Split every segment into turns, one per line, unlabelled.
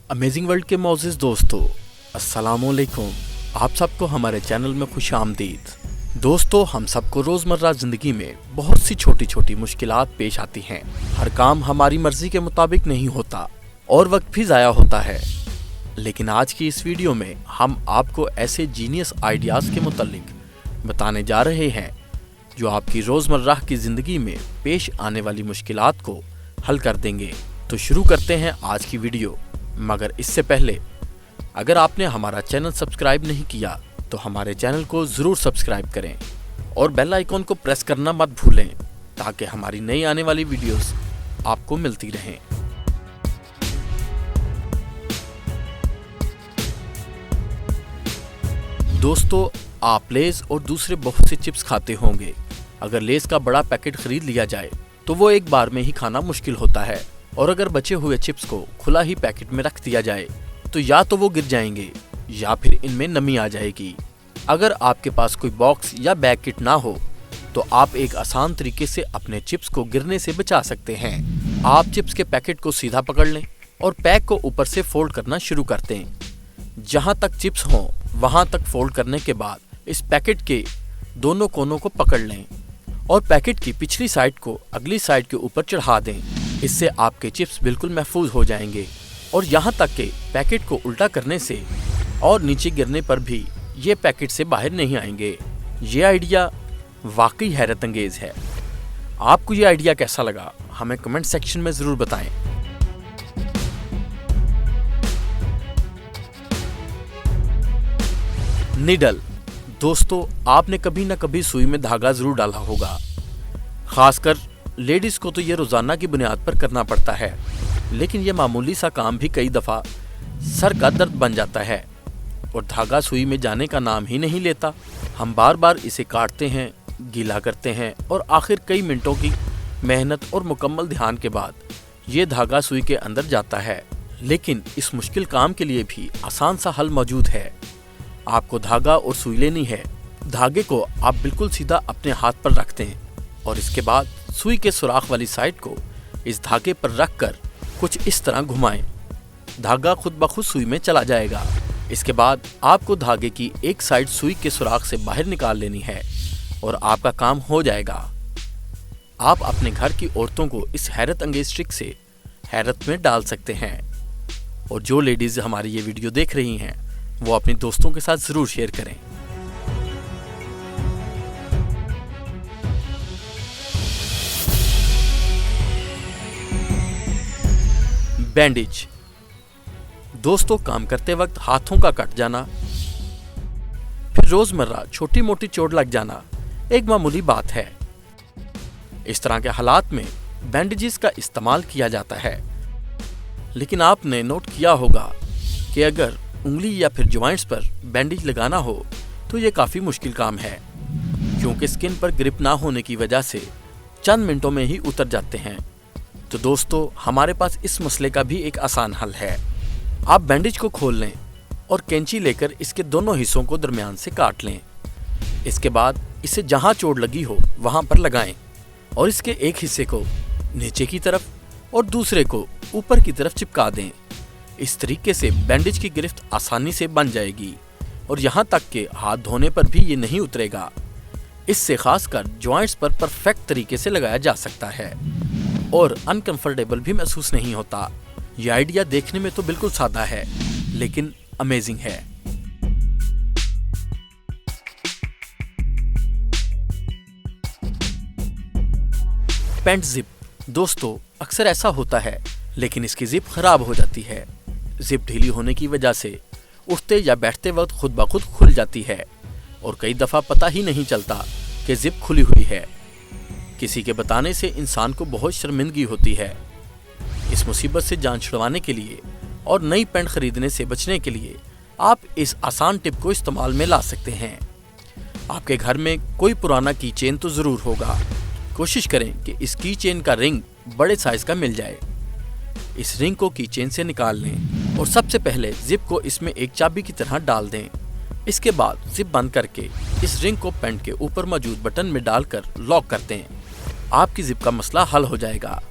Amazing world के मोअज़्ज़िज़ दोस्तों, अस्सलामुअलैकुम। आप सबको हमारे चैनल में खुश आमदीद। दोस्तों, हम सबको रोज़मर्रा ज़िंदगी में बहुत सी छोटी छोटी मुश्किलात पेश आती हैं। हर काम हमारी मर्ज़ी के मुताबिक नहीं होता और वक्त भी ज़ाया होता है। लेकिन आज की इस वीडियो में हम आपको ऐसे जीनियस आइडियाज़ के मुतालिक बताने जा रहे हैं जो आपकी रोज़मर्रा की ज़िंदगी में पेश आने वाली मुश्किलात को हल कर देंगे। तो शुरू करते हैं आज की वीडियो। मगर इससे पहले अगर आपने हमारा चैनल सब्सक्राइब नहीं किया तो हमारे चैनल को ज़रूर सब्सक्राइब करें और बेल आइकॉन को प्रेस करना मत भूलें ताकि हमारी नई आने वाली वीडियोस आपको मिलती रहें। दोस्तों, आप लेज़ और दूसरे बहुत से चिप्स खाते होंगे। अगर लेज़ का बड़ा पैकेट खरीद लिया जाए तो वो एक बार में ही खाना मुश्किल होता है, और अगर बचे हुए चिप्स को खुला ही पैकेट में रख दिया जाए तो या तो वो गिर जाएंगे या फिर इनमें नमी आ जाएगी। अगर आपके पास कोई बॉक्स या बैग किट ना हो तो आप एक आसान तरीके से अपने चिप्स को गिरने से बचा सकते हैं। आप चिप्स के पैकेट को सीधा पकड़ लें और पैक को ऊपर से फोल्ड करना शुरू कर दें। जहां तक चिप्स हों वहां तक फोल्ड करने के बाद इस पैकेट के दोनों कोनों को पकड़ लें और पैकेट की पिछली साइड को अगली साइड के ऊपर चढ़ा दें। इससे आपके चिप्स बिल्कुल महफूज हो जाएंगे और यहाँ तक कि पैकेट को उल्टा करने से और नीचे गिरने पर भी ये पैकेट से बाहर नहीं आएंगे। ये आइडिया वाकई हैरत अंगेज है। आपको ये आइडिया कैसा लगा हमें कमेंट सेक्शन में ज़रूर बताएं। नीडल। दोस्तों, आपने कभी न कभी सुई में धागा ज़रूर डाला होगा। खासकर लेडीज़ को तो ये रोज़ाना की बुनियाद पर करना पड़ता है, लेकिन ये मामूली सा काम भी कई दफ़ा सर का दर्द बन जाता है और धागा सुई में जाने का नाम ही नहीं लेता। हम बार बार इसे काटते हैं, गीला करते हैं और आखिर कई मिनटों की मेहनत और मुकम्मल ध्यान के बाद ये धागा सुई के अंदर जाता है। लेकिन इस मुश्किल काम के लिए भी आसान सा हल मौजूद है। आपको धागा और सुई लेनी है। धागे को आप बिल्कुल सीधा अपने हाथ पर रखते हैं और इसके बाद सुई के सुराख वाली साइड को इस धागे पर रखकर कुछ इस तरह घुमाएं। धागा खुद ब खुद सुई में चला जाएगा। इसके बाद आपको धागे की एक साइड सुई के सुराख से बाहर निकाल लेनी है और आपका काम हो जाएगा। आप अपने घर की औरतों को इस हैरत अंगेज ट्रिक से हैरत में डाल सकते हैं। और जो लेडीज हमारी ये वीडियो देख रही हैं वो अपने दोस्तों के साथ ज़रूर शेयर करें। बैंडेज। दोस्तों, काम करते वक्त हाथों का कट जाना, फिर रोजमर्रा छोटी मोटी चोट लग जाना एक मामूली बात है। इस तरह के हालात में बैंडेजेस का इस्तेमाल किया जाता है। लेकिन आपने नोट किया होगा कि अगर उंगली या फिर जॉइंट्स पर बैंडेज लगाना हो तो ये काफ़ी मुश्किल काम है, क्योंकि स्किन पर ग्रिप ना होने की वजह से चंद मिनटों में ही उतर जाते हैं। तो दोस्तों, हमारे पास इस मसले का भी एक आसान हल है। आप बैंडेज को खोल लें और कैंची लेकर इसके दोनों हिस्सों को दरमियान से काट लें। इसके बाद इसे जहां चोट लगी हो वहां पर लगाएं और इसके एक हिस्से को नीचे की तरफ और दूसरे को ऊपर की तरफ चिपका दें। इस तरीके से बैंडेज की गिरफ्त आसानी से बन जाएगी और यहाँ तक कि हाथ धोने पर भी ये नहीं उतरेगा। इससे खासकर जॉइंट्स पर परफेक्ट तरीके से लगाया जा सकता है और अनकंफर्टेबल भी महसूस नहीं होता। यह आइडिया देखने में तो बिल्कुल सादा है लेकिन अमेजिंग है। Pant zip. दोस्तों, अक्सर ऐसा होता है लेकिन इसकी जिप खराब हो जाती है। जिप ढीली होने की वजह से उठते या बैठते वक्त खुद ब खुद खुल जाती है और कई दफ़ा पता ही नहीं चलता कि जिप खुली हुई है। किसी के बताने से इंसान को बहुत शर्मिंदगी होती है। इस मुसीबत से जान छुड़वाने के लिए और नई पैंट खरीदने से बचने के लिए आप इस आसान टिप को इस्तेमाल में ला सकते हैं। आपके घर में कोई पुराना की चेन तो ज़रूर होगा। कोशिश करें कि इस की चेन का रिंग बड़े साइज का मिल जाए। इस रिंग को की चेन से निकाल लें और सबसे पहले जिप को इसमें एक चाबी की तरह डाल दें। इसके बाद जिप बंद करके इस रिंग को पैंट के ऊपर मौजूद बटन में डालकर लॉक कर दें। आपकी जिप का मसला हल हो जाएगा।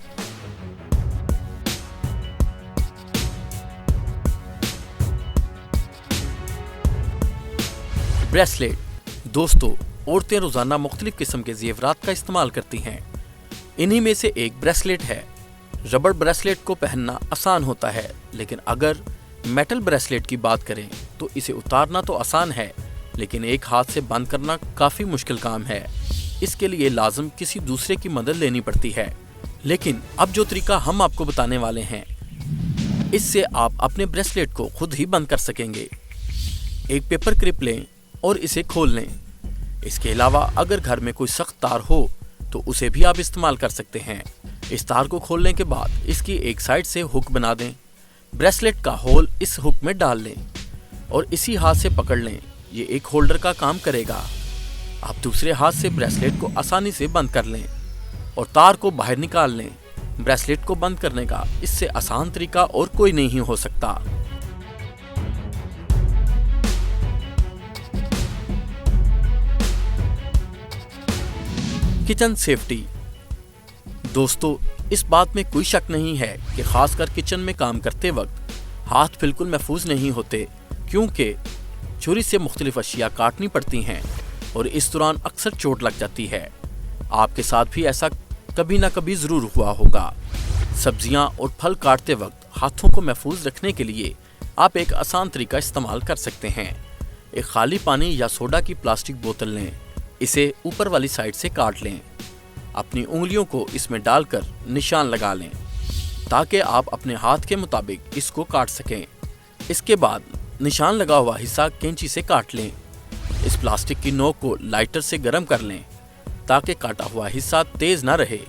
ब्रेसलेट। दोस्तों, औरतें रोजाना मुख्तलिफ किस्म के जेवरात का इस्तेमाल करती हैं। इन्हीं में से एक ब्रेसलेट है। रबड़ ब्रेसलेट को पहनना आसान होता है, लेकिन अगर मेटल ब्रेसलेट की बात करें तो इसे उतारना तो आसान है, लेकिन एक हाथ से बंद करना काफी मुश्किल काम है। इसके लिए लाजम किसी दूसरे की मदद लेनी पड़ती है। लेकिन अब जो तरीका हम आपको बताने वाले हैं, इससे आप अपने ब्रेसलेट को खुद ही बंद कर सकेंगे। एक पेपर क्लिप लें और इसे खोल लें। इसके अलावा अगर घर में कोई सख्त तार हो तो उसे भी आप इस्तेमाल कर सकते हैं। इस तार को खोलने के बाद इसकी एक साइड से हुक बना दें। ब्रेसलेट का होल इस हुक में डाल लें और इसी हाथ से पकड़ लें। ये एक होल्डर का काम करेगा। आप दूसरे हाथ से ब्रेसलेट को आसानी से बंद कर लें और तार को बाहर निकाल लें। ब्रेसलेट को बंद करने का इससे आसान तरीका और कोई नहीं हो सकता। Kitchen safety. दोस्तों, इस बात में कोई शक नहीं है कि खासकर किचन में काम करते वक्त हाथ बिल्कुल महफूज नहीं होते, क्योंकि छुरी से मुख्तलिफ अशिया काटनी पड़ती हैं और इस दौरान अक्सर चोट लग जाती है। आपके साथ भी ऐसा कभी ना कभी ज़रूर हुआ होगा। सब्जियां और फल काटते वक्त हाथों को महफूज रखने के लिए आप एक आसान तरीका इस्तेमाल कर सकते हैं। एक खाली पानी या सोडा की प्लास्टिक बोतल लें। इसे ऊपर वाली साइड से काट लें। अपनी उंगलियों को इसमें डालकर निशान लगा लें ताकि आप अपने हाथ के मुताबिक इसको काट सकें। इसके बाद निशान लगा हुआ हिस्सा कैंची से काट लें। इस प्लास्टिक की नोक को लाइटर से गर्म कर लें ताकि काटा हुआ हिस्सा तेज ना रहे।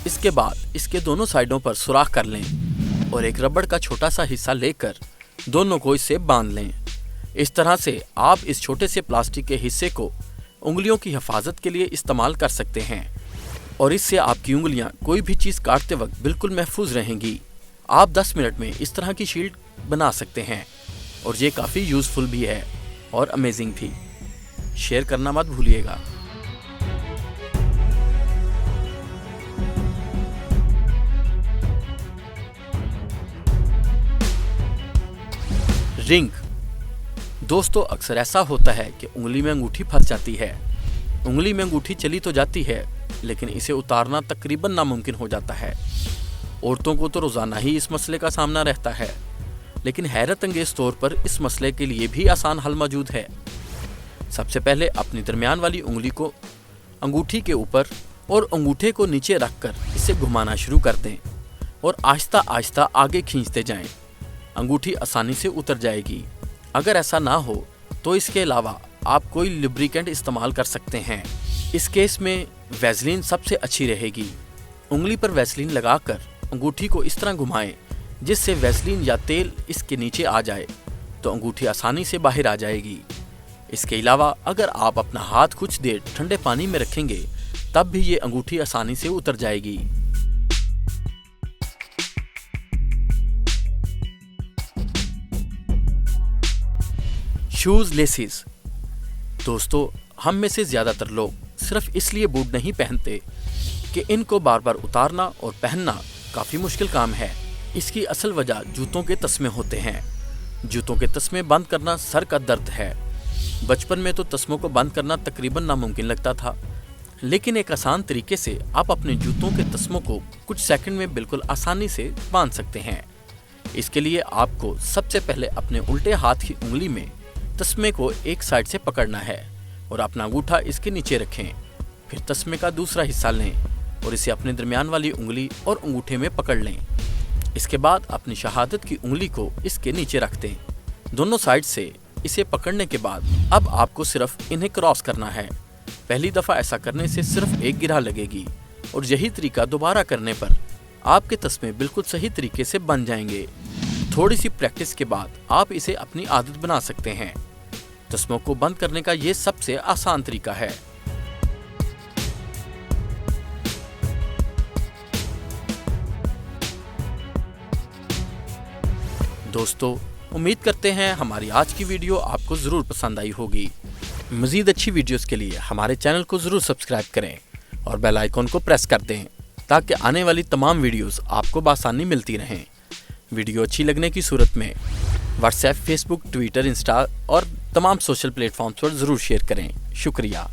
इसके बाद इसके दोनों साइडों पर सुराख कर लें और एक रबड़ का छोटा सा हिस्सा लेकर दोनों को इससे बांध लें। इस तरह से आप इस छोटे से प्लास्टिक के हिस्से को उंगलियों की हिफाजत के लिए इस्तेमाल कर सकते हैं और इससे आपकी उंगलियां कोई भी चीज़ काटते वक्त बिल्कुल महफूज रहेंगी। आप 10 मिनट में इस तरह की शील्ड बना सकते हैं और ये काफ़ी यूज़फुल भी है और अमेजिंग भी। शेयर करना मत भूलिएगा। रिंग। दोस्तों, अक्सर ऐसा होता है कि उंगली में अंगूठी फंस जाती है। उंगली में अंगूठी चली तो जाती है, लेकिन इसे उतारना तकरीबन नामुमकिन हो जाता है। औरतों को तो रोज़ाना ही इस मसले का सामना रहता है, लेकिन हैरत अंगेज तौर पर इस मसले के लिए भी आसान हल मौजूद है। सबसे पहले अपनी दरमियान वाली उंगली को अंगूठी के ऊपर और अंगूठे को नीचे रखकर इसे घुमाना शुरू कर दें और आहिस्ता आहिस्ता आगे खींचते जाएं। अंगूठी आसानी से उतर जाएगी। अगर ऐसा ना हो तो इसके अलावा आप कोई लुब्रिकेंट इस्तेमाल कर सकते हैं। इस केस में वैसलीन सबसे अच्छी रहेगी। उंगली पर वैसलीन लगाकर अंगूठी को इस तरह घुमाएं जिससे वैसलीन या तेल इसके नीचे आ जाए, तो अंगूठी आसानी से बाहर आ जाएगी। इसके अलावा अगर आप अपना हाथ कुछ देर ठंडे पानी में रखेंगे तब भी ये अंगूठी आसानी से उतर जाएगी। Shoes laces. दोस्तों, हम में से ज्यादातर लोग सिर्फ इसलिए बूट नहीं पहनते कि इनको बार बार उतारना और पहनना काफी मुश्किल काम है। इसकी असल वजह जूतों के तस्मे होते हैं। जूतों के तस्मे बंद करना सर का दर्द है। बचपन में तो तस्मों को बंद करना तकरीबन नामुमकिन लगता था, लेकिन एक आसान तरीके से आप अपने जूतों के तस्मों को कुछ सेकंड में बिल्कुल आसानी से बांध सकते हैं। इसके लिए आपको सबसे पहले अपने उल्टे हाथ की उंगली में तस्मे को एक साइड से पकड़ना है और अपना अंगूठा इसके नीचे रखें। फिर तस्मे का दूसरा हिस्सा लें और इसे अपने दरमियान वाली उंगली और अंगूठे में पकड़ लें। इसके बाद अपनी शहादत की उंगली को इसके नीचे रख दें। दोनों साइड से इसे पकड़ने के बाद अब आपको सिर्फ इन्हें क्रॉस करना है। पहली दफ़ा ऐसा करने से सिर्फ एक गिरह लगेगी और यही तरीका दोबारा करने पर आपके तस्मे बिल्कुल सही तरीके से बन जाएंगे। थोड़ी सी प्रैक्टिस के बाद आप इसे अपनी आदत बना सकते हैं। तस्मों को बंद करने का ये सबसे आसान तरीका है। दोस्तों, उम्मीद करते हैं हमारी आज की वीडियो आपको ज़रूर पसंद आई होगी। मज़ीद अच्छी वीडियोस के लिए हमारे चैनल को ज़रूर सब्सक्राइब करें और बेल आइकॉन को प्रेस कर दें ताकि आने वाली तमाम वीडियोस आपको बआसानी मिलती रहें। वीडियो अच्छी लगने की सूरत में व्हाट्सएप, फेसबुक, ट्विटर, इंस्टा और तमाम सोशल प्लेटफॉर्म्स पर ज़रूर शेयर करें। शुक्रिया।